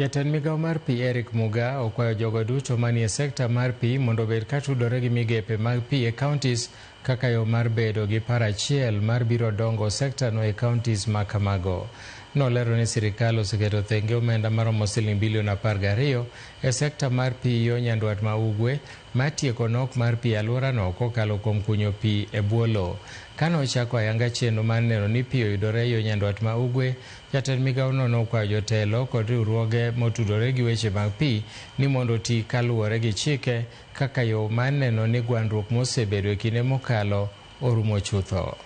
Jatend migao mar pi Eric Muga okwayo jogo duto manie sekta mar pi mondo obed katudore gi migepe mag pi e Kaontis kaka yo mar bedo gi paro achiel mar biro dongo sekta no e Kaontis ma kamago. Nolero ni sirikal oseketo thenge omenda maromo siling bilion 12 e sekta mar pi yo nyandwat ma ugwe ma tieko nok mar pi alworano kokalo kuom kunyo pi e bwo lowo. Kane ochako ayanga chenro mar neno ni pi oyudore yo nyandwat ma ugwe, jatend migaono nokwayo jotelo kod riwruoge motudore gi weche mag pi ni mondo oti kaluwore gi chike kaka yo mar neno ni gwandruok mosebedo e kinde mokalo orumo chutho.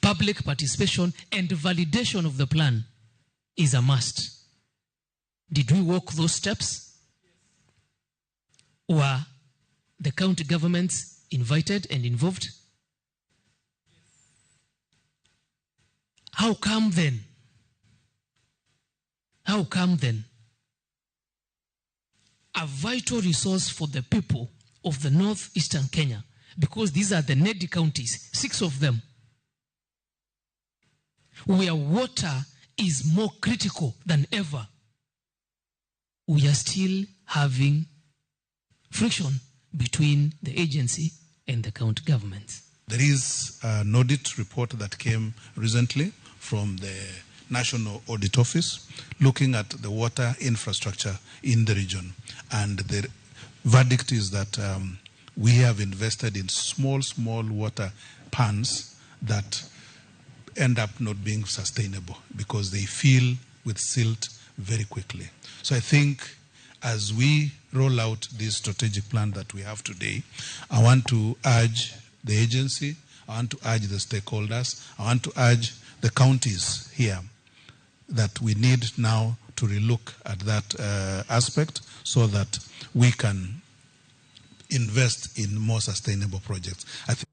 Public participation and validation of the plan is a must. Did we walk those steps? Were the county governments invited and involved? How come then? A vital resource for the people of the northeastern Kenya, because these are the needy counties, 6 of them, where water is more critical than ever, we are still having friction between the agency and the county governments. There is an audit report that came recently from the National Audit Office looking at the water infrastructure in the region. And the verdict is that we have invested in small water pans that end up not being sustainable because they fill with silt very quickly. So I think as we roll out this strategic plan that we have today, I want to urge the agency, I want to urge the stakeholders, I want to urge the counties here that we need now to relook at that aspect so that we can invest in more sustainable projects. I think